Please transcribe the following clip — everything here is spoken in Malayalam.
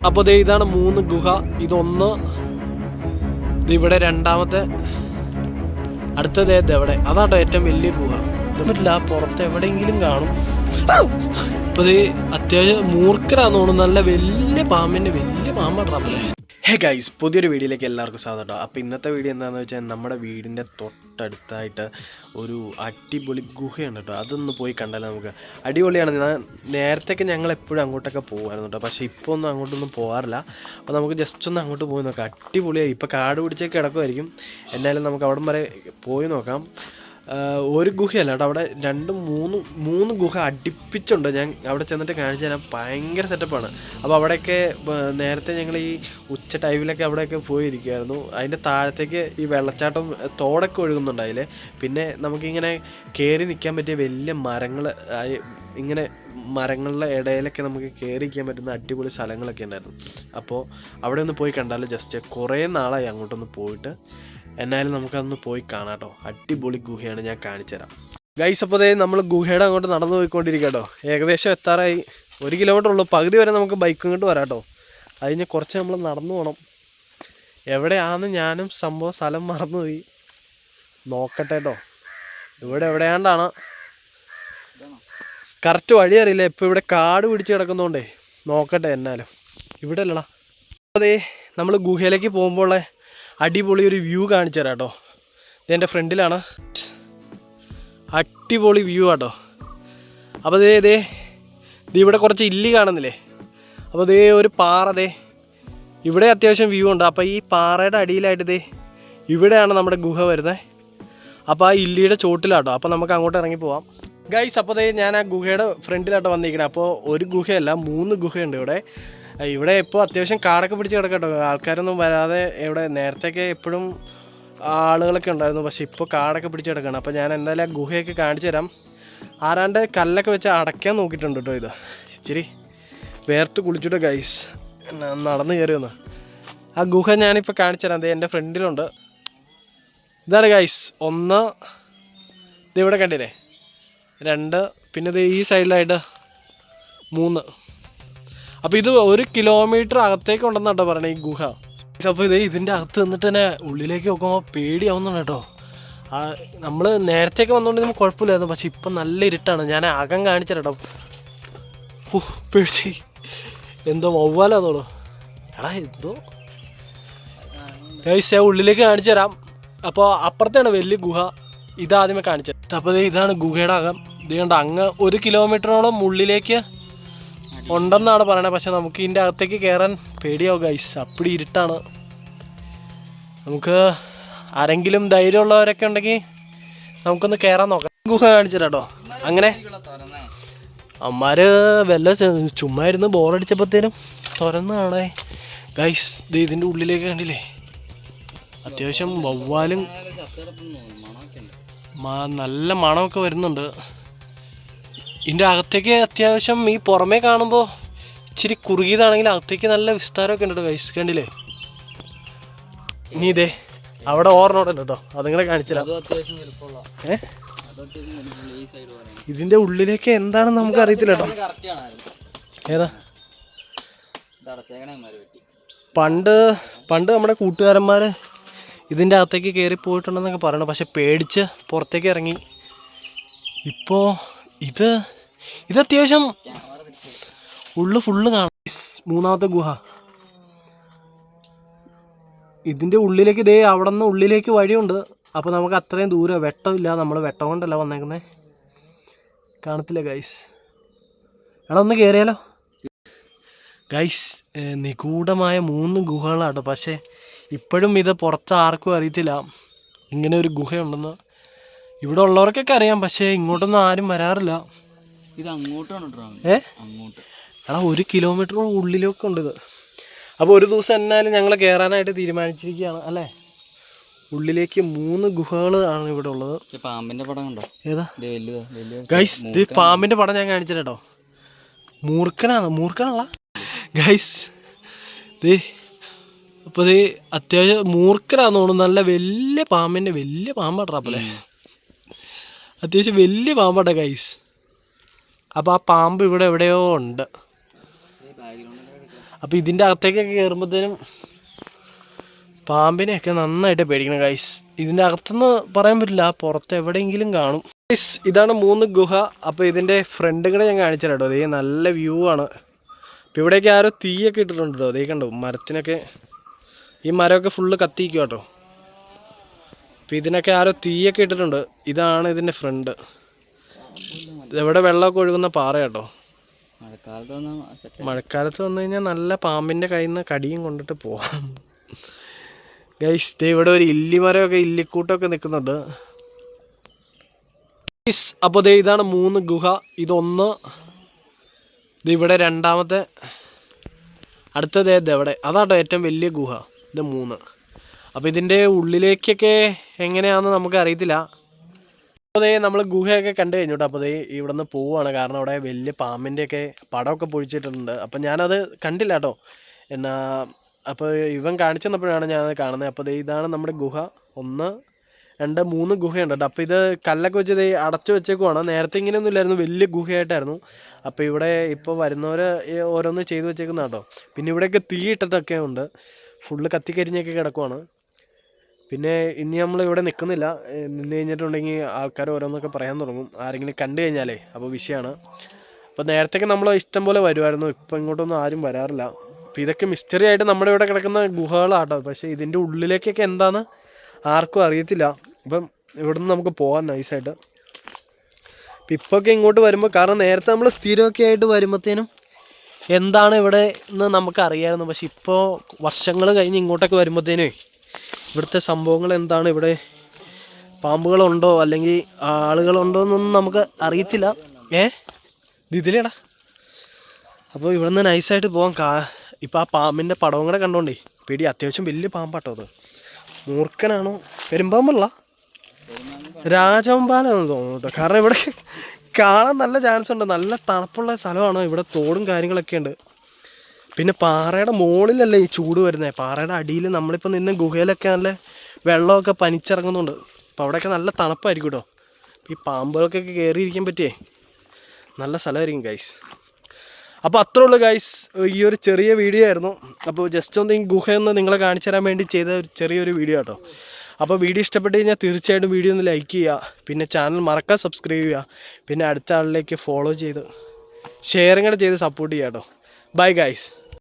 അപ്പോൾ ഇതാണ് 3 ഗുഹ. ഇതൊന്ന്, ഇതിവിടെ രണ്ടാമത്തെ, അടുത്തത് എവിടെ, അതാട്ടോ ഏറ്റവും വലിയ ഗുഹ. ഇല്ല, പുറത്ത് എവിടെയെങ്കിലും കാണും. അപ്പോൾ അത്യാവശ്യം മൂർഖരാന്ന് തോന്നുന്നു. നല്ല വലിയ പാമ്പാട്ടല്ലേ. ഹേ ഗൈസ്, പുതിയൊരു വീഡിയോയിലേക്ക് എല്ലാവർക്കും സ്വാഗതം. അപ്പോൾ ഇന്നത്തെ വീഡിയോ എന്താണെന്ന് വെച്ചാൽ നമ്മുടെ വീടിൻ്റെ തൊട്ടടുത്തായിട്ട് ഒരു അടിപൊളി ഗുഹയുണ്ട് കേട്ടോ. അതൊന്ന് പോയി കണ്ടാലോ നമുക്ക്. അടിപൊളിയാണ്. നേരത്തെയൊക്കെ ഞങ്ങൾ എപ്പോഴും അങ്ങോട്ടൊക്കെ പോകുമായിരുന്നു കേട്ടോ, പക്ഷേ ഇപ്പോൾ ഒന്നും അങ്ങോട്ടൊന്നും പോകാറില്ല. അപ്പോൾ നമുക്ക് ജസ്റ്റ് ഒന്ന് അങ്ങോട്ട് പോയി നോക്കാം. അടിപൊളിയായി. ഇപ്പോൾ കാട് പിടിച്ചൊക്കെ കിടക്കുമായിരിക്കും, എന്നാലും നമുക്ക് അവിടം വരെ പോയി നോക്കാം. ഒരു ഗുഹയല്ല കേട്ടോ, അവിടെ 2-3 ഗുഹ അടുപ്പിച്ചുണ്ട്. ഞാൻ അവിടെ ചെന്നിട്ട് കാണിച്ചു തരാം. ഭയങ്കര സെറ്റപ്പാണ്. അപ്പോൾ അവിടെയൊക്കെ നേരത്തെ ഞങ്ങൾ ഈ ഉച്ച ടൈമിലൊക്കെ അവിടെയൊക്കെ പോയിരിക്കുമായിരുന്നു. അതിൻ്റെ താഴത്തേക്ക് ഈ വെള്ളച്ചാട്ടം തോടൊക്കെ ഒഴുകുന്നുണ്ടായില്ലേ. പിന്നെ നമുക്കിങ്ങനെ കയറി നിൽക്കാൻ പറ്റിയ വലിയ മരങ്ങൾ, ഇങ്ങനെ മരങ്ങളുടെ ഇടയിലൊക്കെ നമുക്ക് കയറി നിൽക്കാൻ പറ്റുന്ന അടിപൊളി സ്ഥലങ്ങളൊക്കെ ഉണ്ടായിരുന്നു. അപ്പോൾ അവിടെ ഒന്ന് പോയി കണ്ടാൽ ജസ്റ്റ് കുറേ നാളായി അങ്ങോട്ടൊന്ന് പോയിട്ട്. എന്നാലും നമുക്കതൊന്ന് പോയി കാണാം കേട്ടോ. അടിപൊളി ഗുഹയാണ്, ഞാൻ കാണിച്ചു തരാം ഗൈസ്. അപ്പോൾ നമ്മൾ ഗുഹയുടെ അങ്ങോട്ട് നടന്നു പോയിക്കൊണ്ടിരിക്കുക കേട്ടോ. ഏകദേശം എത്താറായി. 1 കിലോമീറ്റർ ഉള്ളൂ. പകുതി വരെ നമുക്ക് ബൈക്കും കൊണ്ട് വരാം കേട്ടോ. അതിന് കുറച്ച് നമ്മൾ നടന്നു പോകണം. എവിടെയാണെന്ന് ഞാനും സ്ഥലം മറന്നുപോയി. നോക്കട്ടെ കേട്ടോ. ഇവിടെ എവിടെയാണ്ടാണ്, കറക്റ്റ് വഴി അറിയില്ല. ഇപ്പോൾ ഇവിടെ കാട് പിടിച്ച് കിടക്കുന്നതുകൊണ്ടേ നോക്കട്ടെ. എന്നാലും ഇവിടെ അല്ലടാ. അതേ നമ്മൾ ഗുഹയിലേക്ക് പോകുമ്പോൾ അടിപൊളി ഒരു വ്യൂ കാണിച്ചു തരാം കേട്ടോ. ഇതെൻ്റെ ഫ്രണ്ടിലാണ്. അടിപൊളി വ്യൂ ആട്ടോ. അപ്പോൾ ഇവിടെ കുറച്ച് ഇല്ലി കാണുന്നില്ലേ. അപ്പോൾ ഒരു പാറ ഇവിടെ അത്യാവശ്യം വ്യൂ ഉണ്ട്. അപ്പോൾ ഈ പാറയുടെ അടിയിലായിട്ട് ഇവിടെയാണ് നമ്മുടെ ഗുഹ വരുന്നത്. അപ്പോൾ ആ ഇല്ലിയുടെ ചോട്ടിലാട്ടോ. അപ്പോൾ നമുക്ക് അങ്ങോട്ട് ഇറങ്ങി പോവാം ഗൈസ്. അപ്പോൾ ഞാൻ ആ ഗുഹയുടെ ഫ്രണ്ടിലാട്ടോ വന്നിരിക്കണേ. അപ്പോൾ ഒരു ഗുഹയല്ല, 3 ഗുഹയുണ്ട് ഇവിടെ. ഇവിടെ ഇപ്പോൾ അത്യാവശ്യം കാടൊക്കെ പിടിച്ച് കിടക്കട്ടോ. ആൾക്കാരൊന്നും വരാതെ. ഇവിടെ നേരത്തെയൊക്കെ എപ്പോഴും ആളുകളൊക്കെ ഉണ്ടായിരുന്നു, പക്ഷേ ഇപ്പോൾ കാടൊക്കെ പിടിച്ച് കിടക്കുകയാണ്. അപ്പോൾ ഞാൻ എന്തായാലും ആ ഗുഹയൊക്കെ കാണിച്ചു തരാം. ആരാണ്ട് കല്ലൊക്കെ വെച്ച് അടയ്ക്കാൻ നോക്കിയിട്ടുണ്ട് കേട്ടോ. ഇത് ഇച്ചിരി വേർത്ത് കുളിച്ചിട്ട് ഗൈസ് നടന്നു കയറി വന്ന് ആ ഗുഹ ഞാനിപ്പോൾ കാണിച്ചു തരാം. എൻ്റെ ഫ്രണ്ടിലുണ്ട്. ഇതാണ് ഗൈസ് 1. ഇതിവിടെ കണ്ടില്ലേ 2, പിന്നെ ഈ സൈഡിലായിട്ട് 3. അപ്പോൾ ഇത് 1 കിലോമീറ്റർ അകത്തേക്ക് ഉണ്ടെന്നാട്ടോ പറയണേ ഈ ഗുഹ. അപ്പോൾ ഇതിൻ്റെ അകത്ത് നിന്നിട്ട് തന്നെ ഉള്ളിലേക്ക് നോക്കുമ്പോൾ പേടിയാവുന്നുണ്ട് കേട്ടോ. നമ്മൾ നേരത്തേക്ക് വന്നുകൊണ്ട് നമുക്ക് കുഴപ്പമില്ലായിരുന്നു, പക്ഷെ ഇപ്പം നല്ല ഇരുട്ടാണ്. ഞാൻ അകം കാണിച്ചു കേട്ടോ. പേടിച്ച് എന്തോ വവ്വാലാന്നോളൂ. എടാ എന്തോ ഗൈസ്, ഞാൻ ഉള്ളിലേക്ക് കാണിച്ചു തരാം. അപ്പോൾ അപ്പുറത്താണ് വലിയ ഗുഹ. ഇതാദ്യമേ കാണിച്ചത്. അപ്പോൾ ഇതാണ് ഗുഹയുടെ അകം. ഇത് കണ്ട അങ്ങ് 1 കിലോമീറ്ററോളം ഉള്ളിലേക്ക് ഉണ്ടെന്നാണ് പറയണത്. പക്ഷെ നമുക്ക് ഇതിൻ്റെ അകത്തേക്ക് കയറാൻ പേടിയാവും ഗൈസ്. അപ്പടി ഇരുട്ടാണ്. നമുക്ക് ആരെങ്കിലും ധൈര്യമുള്ളവരൊക്കെ ഉണ്ടെങ്കിൽ നമുക്കൊന്ന് കയറാൻ നോക്കാം. ഗുഹ കാണിച്ചിട്ട് കേട്ടോ. അങ്ങനെ അമ്മമാര് വല്ല ചുമ്മാ ഇരുന്ന് ബോറടിച്ചപ്പോഴത്തേനും തുറന്നാണേ ഗൈസ്. ഇതിൻ്റെ ഉള്ളിലേക്ക് കണ്ടില്ലേ അത്യാവശ്യം വവ്വാലും നല്ല മണമൊക്കെ വരുന്നുണ്ട്. ഇതിൻ്റെ അകത്തേക്ക് അത്യാവശ്യം ഈ പുറമേ കാണുമ്പോൾ ഇച്ചിരി കുറുകിയതാണെങ്കിൽ അകത്തേക്ക് നല്ല വിസ്താരമൊക്കെ ഉണ്ട് ഗൈസ്. കണ്ടില്ലേ. ഇനി അവിടെ ഓർമ്മയുണ്ടല്ലോ കേട്ടോ. അതിങ്ങനെ കാണിച്ചില്ല. ഇതിൻ്റെ ഉള്ളിലേക്ക് എന്താണെന്ന് നമുക്ക് അറിയത്തില്ല കേട്ടോ. ഏതാ പണ്ട് നമ്മുടെ കൂട്ടുകാരന്മാർ ഇതിൻ്റെ അകത്തേക്ക് കയറി പോയിട്ടുണ്ടെന്നൊക്കെ പറയണം, പക്ഷെ പേടിച്ച് പുറത്തേക്ക് ഇറങ്ങി. ഇപ്പോൾ ഇത് അത്യാവശ്യം ഫുള്ള് കാണാം. 3ാമത്തെ ഗുഹ. ഇതിൻ്റെ ഉള്ളിലേക്ക് അവിടെ നിന്ന് ഉള്ളിലേക്ക് വഴിയുണ്ട്. അപ്പോൾ നമുക്ക് അത്രയും ദൂരം വെട്ടമില്ല. നമ്മൾ വെട്ടം കൊണ്ടല്ല വന്നേക്കുന്നത്. കാണത്തില്ല ഗൈസ്. എടാ ഒന്ന് കയറിയാലോ ഗൈസ്. നിഗൂഢമായ 3 ഗുഹകളാട്ടോ. പക്ഷേ ഇപ്പോഴും ഇത് പുറത്ത് ആർക്കും അറിയത്തില്ല ഇങ്ങനെ ഒരു ഗുഹയുണ്ടെന്ന്. ഇവിടെ ഉള്ളവർക്കൊക്കെ അറിയാം, പക്ഷേ ഇങ്ങോട്ടൊന്നും ആരും വരാറില്ല. ഇത് അങ്ങോട്ടാണ് അങ്ങോട്ട്. എടാ 1 കിലോമീറ്റർ ഉള്ളിലൊക്കെ ഉണ്ട് ഇത്. അപ്പോൾ ഒരു ദിവസം എന്നാലും ഞങ്ങൾ കയറാനായിട്ട് തീരുമാനിച്ചിരിക്കുകയാണ് അല്ലേ. ഉള്ളിലേക്ക് 3 ഗുഹകൾ ആണ് ഇവിടെ ഉള്ളത്. പാമ്പിന്റെ പടം കണ്ടോ? ഏതാ ഗൈസ്? ഇത് പാമ്പിന്റെ പടം ഞാൻ കാണിച്ചിട്ടോ. മൂർഖനല്ല ഗൈസ്. അപ്പോൾ അത്യാവശ്യം മൂർഖനാന്ന് തോന്നുന്നു. നല്ല വലിയ പാമ്പാട്ടല്ലേ. അത്യാവശ്യം വലിയ പാമ്പാട്ടെ ഗൈസ്. അപ്പോൾ ആ പാമ്പ് ഇവിടെ എവിടെയോ ഉണ്ട്. അപ്പോൾ ഇതിൻ്റെ അകത്തേക്കൊക്കെ കയറുമ്പോഴത്തേനും പാമ്പിനെയൊക്കെ നന്നായിട്ട് പേടിക്കണം ഗൈസ്. ഇതിൻ്റെ അകത്തുനിന്ന് പറയാൻ പറ്റില്ല, പുറത്ത് എവിടെയെങ്കിലും കാണും ഗൈസ്. ഇതാണ് 3 ഗുഹ. അപ്പോൾ ഇതിൻ്റെ ഫ്രണ്ട് കൂടെ ഞാൻ കാണിച്ചു തരാം കേട്ടോ. അതേ നല്ല വ്യൂ ആണ്. അപ്പോൾ ഇവിടേക്ക് ആരോ തീയൊക്കെ ഇട്ടിട്ടുണ്ട് കേട്ടോ. അതേ കണ്ടോ മരത്തിനൊക്കെ, ഈ മരമൊക്കെ ഫുള്ള് കത്തിക്കുക കേട്ടോ. അപ്പോൾ ഇതിനൊക്കെ ആരോ തീയൊക്കെ ഇട്ടിട്ടുണ്ട്. ഇതാണ് ഇതിൻ്റെ ഫ്രണ്ട്. ഇതെവിടെ വെള്ളമൊക്കെ ഒഴുകുന്ന പാറ കേട്ടോ. മഴക്കാലത്ത് വന്നു കഴിഞ്ഞാൽ നല്ല പാമ്പിൻ്റെ കയ്യിൽ നിന്ന് കടിയും കൊണ്ടിട്ട് പോവാം ഗൈസ്. ഇവിടെ ഒരു ഇല്ലിമരമൊക്കെ ഇല്ലിക്കൂട്ടമൊക്കെ നിൽക്കുന്നുണ്ട് ഗൈസ്. അപ്പോൾ ഇതാണ് 3 ഗുഹ. ഇതൊന്ന്, ഇവിടെ രണ്ടാമത്തെ, അടുത്തത് എവിടെ, അതാട്ടോ ഏറ്റവും വലിയ ഗുഹ. ഇത് 3. അപ്പോൾ ഇതിൻ്റെ ഉള്ളിലേക്കൊക്കെ എങ്ങനെയാണെന്ന് നമുക്ക് അറിയത്തില്ല. അപ്പോൾ നമ്മൾ ഗുഹയൊക്കെ കണ്ടു കഴിഞ്ഞു കേട്ടോ. അപ്പോൾ ഇവിടെ നിന്ന് പോവുകയാണ്, കാരണം അവിടെ വലിയ പാമ്പിൻ്റെയൊക്കെ പടമൊക്കെ പൊഴിച്ചിട്ടുണ്ട്. അപ്പം ഞാനത് കണ്ടില്ല കേട്ടോ. എന്നാ അപ്പോൾ ഇവൻ കാണിച്ചു തന്നപ്പോഴാണ് ഞാനത് കാണുന്നത്. അപ്പോൾ ഇതാണ് നമ്മുടെ ഗുഹ. 1, 2, 3 ഗുഹയുണ്ട് കേട്ടോ. അപ്പോൾ ഇത് കല്ലൊക്കെ വെച്ച് അടച്ചു വെച്ചേക്കുവാണ്. നേരത്തെ ഇങ്ങനെയൊന്നും ഇല്ലായിരുന്നു, വലിയ ഗുഹയായിട്ടായിരുന്നു. അപ്പോൾ ഇവിടെ ഇപ്പോൾ വരുന്നവർ ഓരോന്ന് ചെയ്തു വെച്ചേക്കുന്ന കേട്ടോ. പിന്നെ ഇവിടെയൊക്കെ തീ ഇട്ടിട്ടൊക്കെ ഉണ്ട്, ഫുള്ള് കത്തിക്കരിഞ്ഞൊക്കെ കിടക്കുവാണ്. പിന്നെ ഇനി നമ്മൾ ഇവിടെ നിൽക്കുന്നില്ല, നിന്ന് കഴിഞ്ഞിട്ടുണ്ടെങ്കിൽ ആൾക്കാർ ഓരോന്നൊക്കെ പറയാൻ തുടങ്ങും, ആരെങ്കിലും കണ്ടു കഴിഞ്ഞാലേ. അപ്പോൾ വിഷയമാണ്. അപ്പോൾ നേരത്തേക്ക് നമ്മൾ ഇഷ്ടം പോലെ വരുമായിരുന്നു, ഇപ്പോൾ ഇങ്ങോട്ടൊന്നും ആരും വരാറില്ല. അപ്പോൾ ഇതൊക്കെ മിസ്റ്ററി ആയിട്ട് നമ്മുടെ ഇവിടെ കിടക്കുന്ന ഗുഹകളാട്ടോ. പക്ഷേ ഇതിൻ്റെ ഉള്ളിലേക്കൊക്കെ എന്താണെന്ന് ആർക്കും അറിയത്തില്ല. അപ്പം ഇവിടുന്ന് നമുക്ക് പോകാം നൈസായിട്ട്. അപ്പം ഇപ്പൊക്കെ ഇങ്ങോട്ട് വരുമ്പോൾ, കാരണം നേരത്തെ നമ്മൾ സ്ഥിരമൊക്കെ ആയിട്ട് വരുമ്പോഴത്തേനും എന്താണ് ഇവിടെ എന്ന് നമുക്കറിയാമായിരുന്നു. പക്ഷെ ഇപ്പോൾ വർഷങ്ങൾ കഴിഞ്ഞ് ഇങ്ങോട്ടൊക്കെ വരുമ്പോഴത്തേനേ ഇവിടുത്തെ സംഭവങ്ങൾ എന്താണ്, ഇവിടെ പാമ്പുകളുണ്ടോ അല്ലെങ്കിൽ ആളുകളുണ്ടോ എന്നൊന്നും നമുക്ക് അറിയത്തില്ല. ഇതിലേടാ. അപ്പോൾ ഇവിടെ നിന്ന് നൈസായിട്ട് പോകാം. ഇപ്പോൾ ആ പാമ്പിൻ്റെ പടവും കൂടെ കണ്ടോണ്ടേ പേടി. അത്യാവശ്യം വലിയ പാമ്പാട്ടോ അത്. മൂർഖനാണോ, പെരുമ്പാമ്പല്ല, രാജവമ്പാലാണെന്ന് തോന്നുന്നു കേട്ടോ. കാരണം ഇവിടെ കാണാൻ നല്ല ചാൻസ് ഉണ്ട്, നല്ല തണുപ്പുള്ള സ്ഥലമാണ്. ഇവിടെ തോടും കാര്യങ്ങളൊക്കെ ഉണ്ട്. പിന്നെ പാറയുടെ മുകളിലല്ലേ ഈ ചൂട് വരുന്നത്, പാറയുടെ അടിയിൽ നമ്മളിപ്പോൾ നിന്ന് ഗുഹയിലൊക്കെ നല്ല വെള്ളമൊക്കെ പനിച്ചിറങ്ങുന്നുണ്ട്. അപ്പോൾ അവിടെയൊക്കെ നല്ല തണുപ്പായിരിക്കും കേട്ടോ. ഈ പാമ്പുകൾക്കൊക്കെ കയറിയിരിക്കാൻ പറ്റിയേ നല്ല സ്ഥലമായിരിക്കും ഗൈസ്. അപ്പോൾ അത്രേ ഉള്ളൂ ഗൈസ്, ഈ ഒരു ചെറിയ വീഡിയോ ആയിരുന്നു. അപ്പോൾ ജസ്റ്റ് ഒന്ന് ഈ ഗുഹയൊന്ന് നിങ്ങളെ കാണിച്ചു തരാൻ വേണ്ടി ചെയ്ത ഒരു ചെറിയൊരു വീഡിയോ കേട്ടോ. അപ്പോൾ വീഡിയോ ഇഷ്ടപ്പെട്ട് കഴിഞ്ഞാൽ തീർച്ചയായിട്ടും വീഡിയോ ഒന്ന് ലൈക്ക് ചെയ്യുക. പിന്നെ ചാനൽ മറക്കാൻ സബ്സ്ക്രൈബ് ചെയ്യുക. പിന്നെ അടുത്ത ആളിലേക്ക് ഫോളോ ചെയ്ത് ഷെയറും കൂടെ ചെയ്ത് സപ്പോർട്ട് ചെയ്യുക കേട്ടോ. Bye guys.